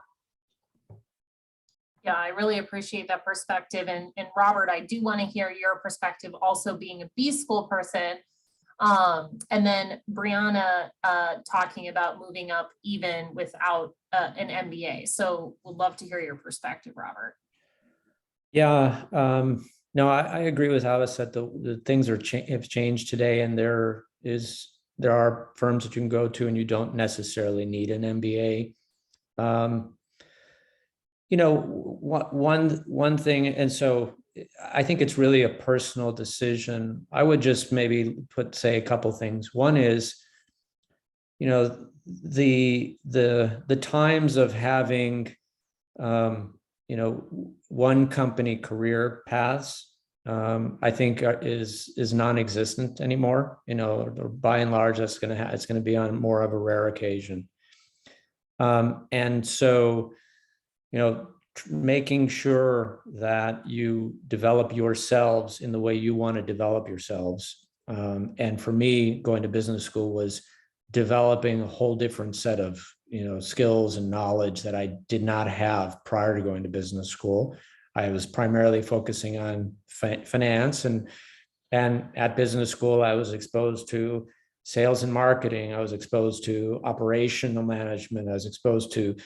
Yeah, I really appreciate that perspective. And Robert, I do want to hear your perspective also being a B school person. And then Brianna talking about moving up even without an MBA. So we'd love to hear your perspective, Robert. Yeah, no, I agree with Alice that the things have changed today, and there are firms that you can go to and you don't necessarily need an MBA. One thing, and so I think it's really a personal decision. I would just maybe say a couple things. One is, the times of having, one company career paths, I think is non-existent anymore. By and large, it's going to be on more of a rare occasion. And so, making sure that you develop yourselves in the way you want to develop yourselves. And for me, going to business school was developing a whole different set of skills and knowledge that I did not have prior to going to business school. I was primarily focusing on finance, and at business school, I was exposed to sales and marketing. I was exposed to operational management. I was exposed to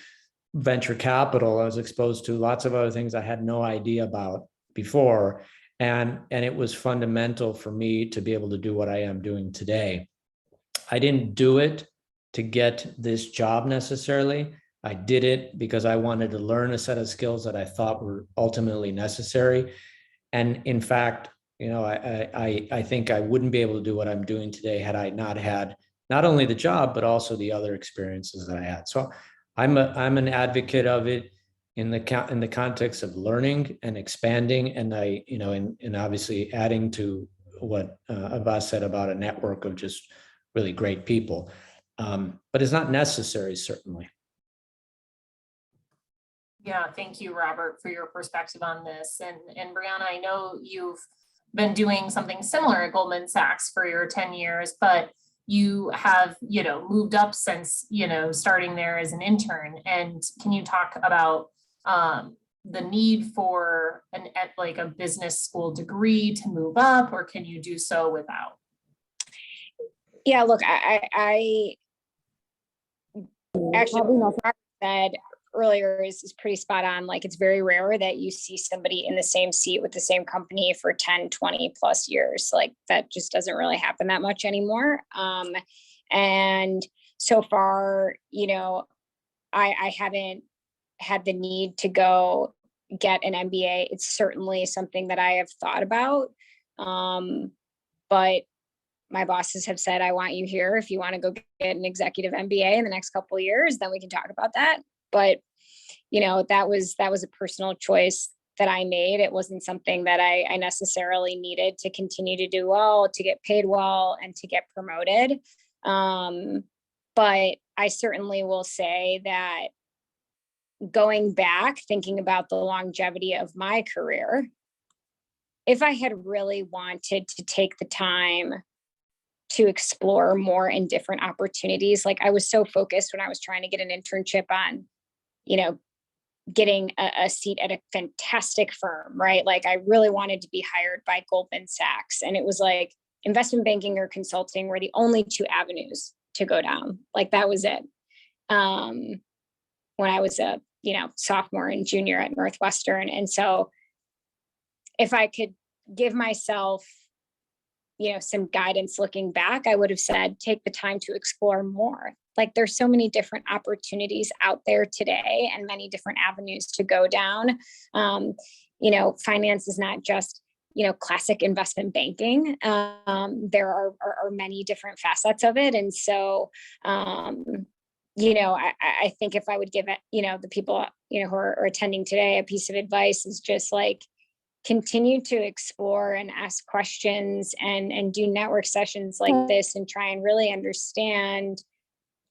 venture capital. I was exposed to lots of other things I had no idea about before. And it was fundamental for me to be able to do what I am doing today. I didn't do it to get this job necessarily. I did it because I wanted to learn a set of skills that I thought were ultimately necessary. And in fact, I think I wouldn't be able to do what I'm doing today had I not had not only the job, but also the other experiences that I had. So I'm an advocate of it in the context of learning and expanding, and and obviously adding to what Abbas said about a network of just really great people. But it's not necessary, certainly. Yeah, thank you, Robert, for your perspective on this. And Brianna, I know you've been doing something similar at Goldman Sachs for your 10 years, but you have, moved up since, starting there as an intern. And can you talk about the need for a business school degree to move up, or can you do so without? Yeah, look, I actually, Robert said earlier is pretty spot on. Like, it's very rare that you see somebody in the same seat with the same company for 10, 20 plus years. Like, that just doesn't really happen that much anymore. And so far, I haven't had the need to go get an MBA. It's certainly something that I have thought about. But my bosses have said, I want you here. If you want to go get an executive MBA in the next couple of years, then we can talk about that. But, that was a personal choice that I made. It wasn't something that I necessarily needed to continue to do well, to get paid well, and to get promoted. But I certainly will say that going back, thinking about the longevity of my career, if I had really wanted to take the time to explore more in different opportunities, like I was so focused when I was trying to get an internship on, getting a seat at a fantastic firm, right? Like I really wanted to be hired by Goldman Sachs. And it was like investment banking or consulting were the only two avenues to go down. Like that was it. When I was a, sophomore and junior at Northwestern. And so if I could give myself, some guidance looking back, I would have said, take the time to explore more. Like there's so many different opportunities out there today and many different avenues to go down. Finance is not just, classic investment banking. There are many different facets of it. And so, I think if I would give it, the people, who are attending today, a piece of advice is just like, continue to explore and ask questions and do network sessions like this and try and really understand,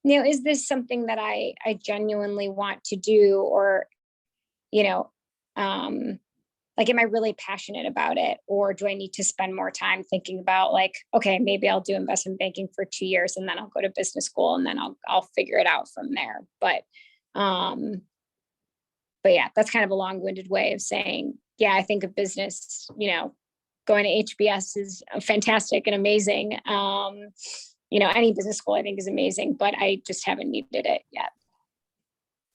is this something that I genuinely want to do? Or, like, am I really passionate about it? Or do I need to spend more time thinking about like, okay, maybe I'll do investment banking for 2 years and then I'll go to business school and then I'll figure it out from there. But yeah, that's kind of a long-winded way of saying, yeah, I think of business, going to HBS is fantastic and amazing. Any business school I think is amazing, but I just haven't needed it yet.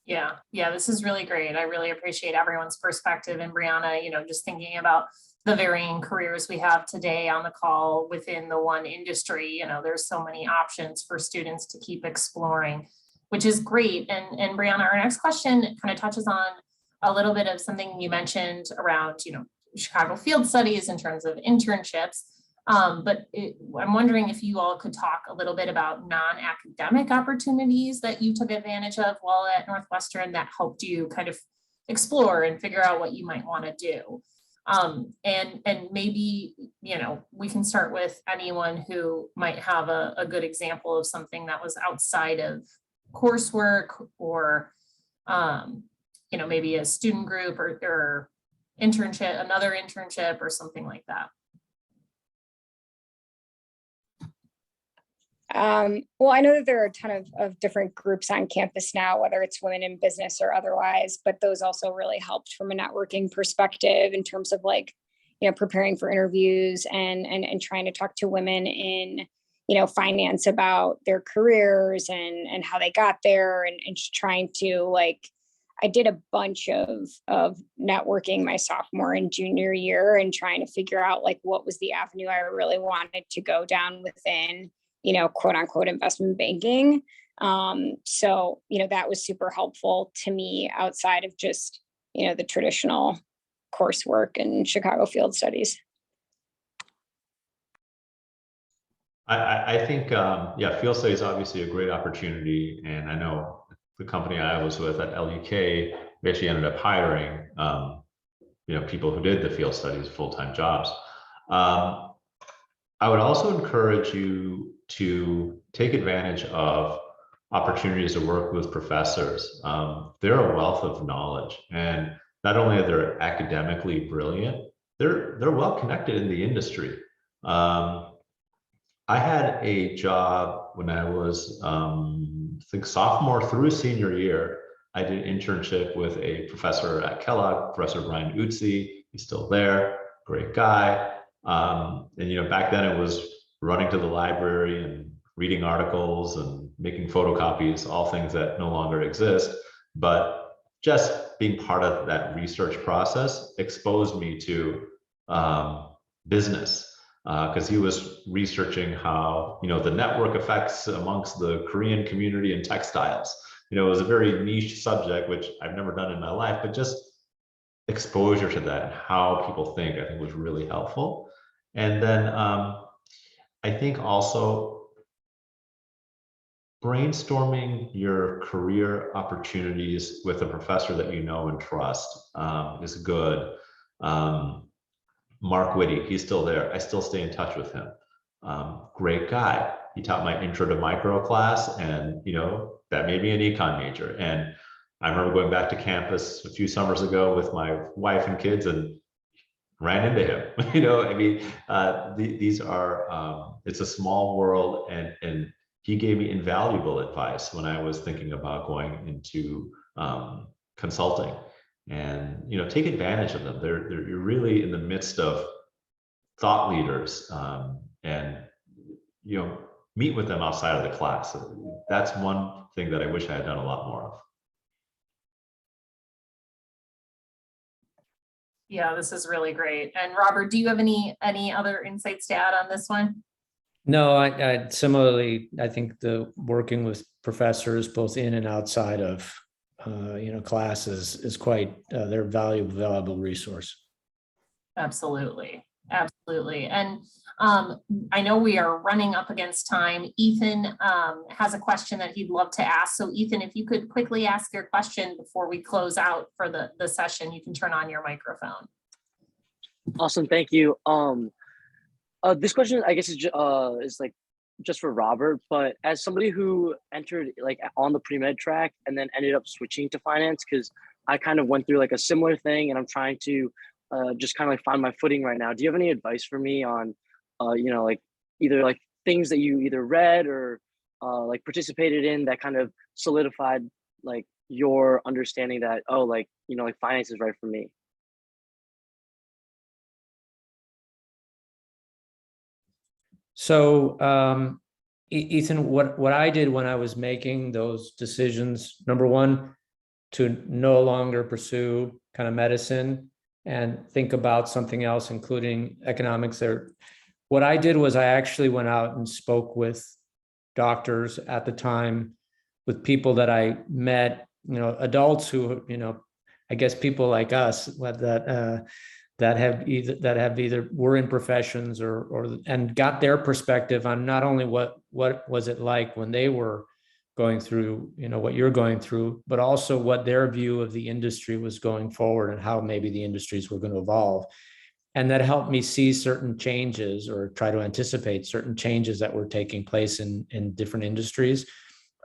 Yeah, this is really great. I really appreciate everyone's perspective. And Brianna, just thinking about the varying careers we have today on the call within the one industry, there's so many options for students to keep exploring, which is great. And Brianna, our next question kind of touches on a little bit of something you mentioned around, Chicago Field Studies in terms of internships. But I'm wondering if you all could talk a little bit about non-academic opportunities that you took advantage of while at Northwestern that helped you kind of explore and figure out what you might want to do. And maybe, we can start with anyone who might have a good example of something that was outside of coursework or, maybe a student group or internship, another internship or something like that. Well, I know that there are a ton of different groups on campus now, whether it's women in business or otherwise, but those also really helped from a networking perspective in terms of like, preparing for interviews and trying to talk to women in, finance about their careers and how they got there and trying to like, I did a bunch of networking my sophomore and junior year and trying to figure out like, what was the avenue I really wanted to go down within, quote unquote investment banking. So, that was super helpful to me outside of just, the traditional coursework and Chicago Field Studies. I think, Field Studies is obviously a great opportunity. And I know the company I was with at LUK, we actually ended up hiring, people who did the field studies full-time jobs. I would also encourage you to take advantage of opportunities to work with professors. They're a wealth of knowledge, and not only are they academically brilliant, they're well connected in the industry. I had a job when I was, I think sophomore through senior year. I did an internship with a professor at Kellogg, Professor Brian Utsi. He's still there, great guy. And back then it was running to the library and reading articles and making photocopies, all things that no longer exist. But just being part of that research process exposed me to business, because he was researching how, the network effects amongst the Korean community in textiles. It was a very niche subject, which I've never done in my life, but just exposure to that and how people think, I think was really helpful. And then I think also brainstorming your career opportunities with a professor that you know and trust is good. Mark Whitty, he's still there. I still stay in touch with him. Great guy. He taught my intro to micro class, and that made me an econ major. And I remember going back to campus a few summers ago with my wife and kids, and ran into him. I mean, these are, it's a small world, and he gave me invaluable advice when I was thinking about going into consulting. And, take advantage of them. You're really in the midst of thought leaders, and, meet with them outside of the class. So that's one thing that I wish I had done a lot more of. Yeah, this is really great. And Robert, do you have any other insights to add on this one? No, I similarly, I think the working with professors both in and outside of classes is quite they're a valuable resource. Absolutely. Absolutely. And I know we are running up against time. Ethan has a question that he'd love to ask. So Ethan, if you could quickly ask your question before we close out for the session, you can turn on your microphone. Awesome, thank you. This question, I guess, is like just for Robert, but as somebody who entered like on the pre-med track and then ended up switching to finance, because I kind of went through like a similar thing, and I'm trying to just kind of like find my footing right now. Do you have any advice for me on, like either like things that you either read or like participated in that kind of solidified like your understanding that, oh, like, like finance is right for me? So, Ethan, what I did when I was making those decisions, number one, to no longer pursue kind of medicine and think about something else, including economics. What I did was I actually went out and spoke with doctors at the time, with people that I met, adults who, I guess people like us that have either were in professions or and got their perspective on not only what was it like when they were going through, what you're going through, but also what their view of the industry was going forward and how maybe the industries were going to evolve. And that helped me see certain changes or try to anticipate certain changes that were taking place in different industries.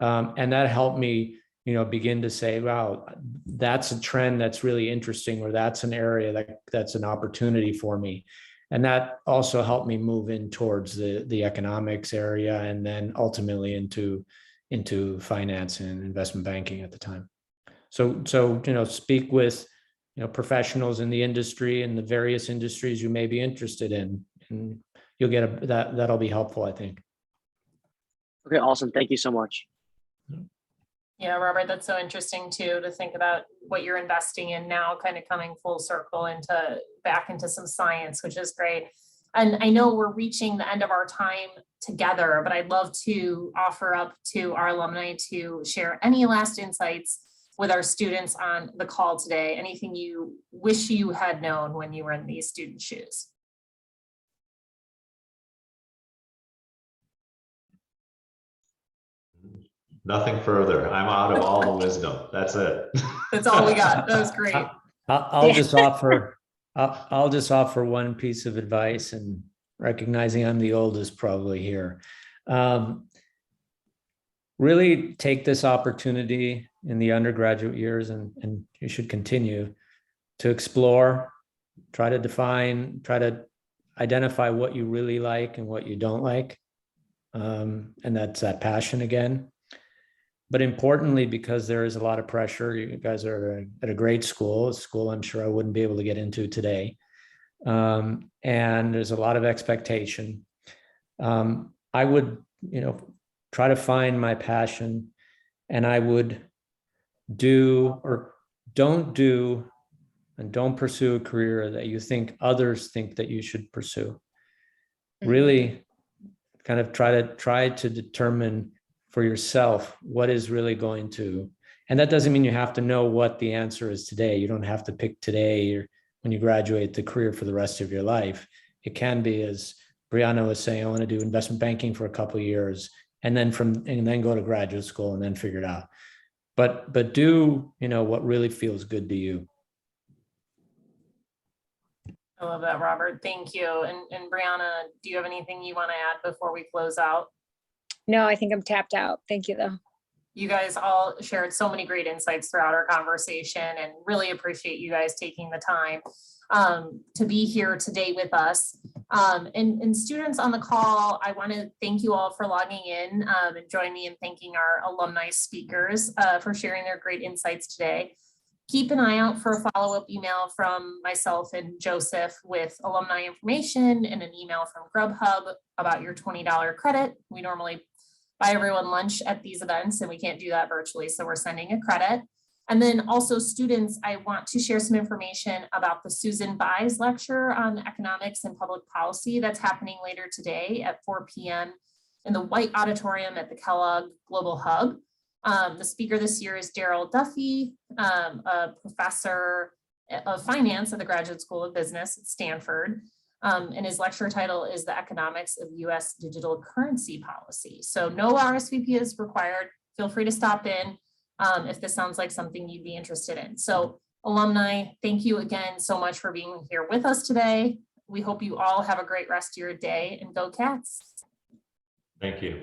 And that helped me, begin to say, wow, that's a trend that's really interesting, or that's an area that's an opportunity for me. And that also helped me move in towards the economics area, and then ultimately into finance and investment banking at the time. So speak with professionals in the industry and the various industries you may be interested in, and you'll get that'll be helpful, I think. Okay, awesome. Thank you so much. Yeah, Robert, that's so interesting too, to think about what you're investing in now, kind of coming full circle back into some science, which is great. And I know we're reaching the end of our time together, but I'd love to offer up to our alumni to share any last insights with our students on the call today, anything you wish you had known when you were in these student shoes. Nothing further. I'm out of all the wisdom. That's it. That's all we got. That was great. I'll just offer one piece of advice, and recognizing I'm the oldest probably here. Really take this opportunity in the undergraduate years, and you should continue to explore, try to identify what you really like and what you don't like. And that's that passion again. But importantly, because there is a lot of pressure, you guys are at a great school, a school I'm sure I wouldn't be able to get into today. And there's a lot of expectation. I would, try to find my passion, and I would do or don't do and don't pursue a career that you think others think that you should pursue. Really kind of try to determine for yourself what is really going to, and that doesn't mean you have to know what the answer is today. You don't have to pick today or when you graduate the career for the rest of your life. It can be, as Brianna was saying, I want to do investment banking for a couple of years and then go to graduate school and then figure it out. But do, what really feels good to you. I love that, Robert. Thank you. And Brianna, do you have anything you want to add before we close out? No, I think I'm tapped out. Thank you, though. You guys all shared so many great insights throughout our conversation, and really appreciate you guys taking the time to be here today with us. And students on the call, I want to thank you all for logging in and join me in thanking our alumni speakers for sharing their great insights today. Keep an eye out for a follow-up email from myself and Joseph with alumni information and an email from Grubhub about your $20 credit. We normally buy everyone lunch at these events, and we can't do that virtually, so we're sending a credit. And then also students, I want to share some information about the Susan Bies Lecture on economics and public policy that's happening later today at 4 p.m. in the White Auditorium at the Kellogg Global Hub. The speaker this year is Daryl Duffy, a professor of finance at the Graduate School of Business at Stanford. And his lecture title is The Economics of U.S. Digital Currency Policy. So no RSVP is required. Feel free to stop in if this sounds like something you'd be interested in. So alumni, thank you again so much for being here with us today. We hope you all have a great rest of your day, and go Cats. Thank you.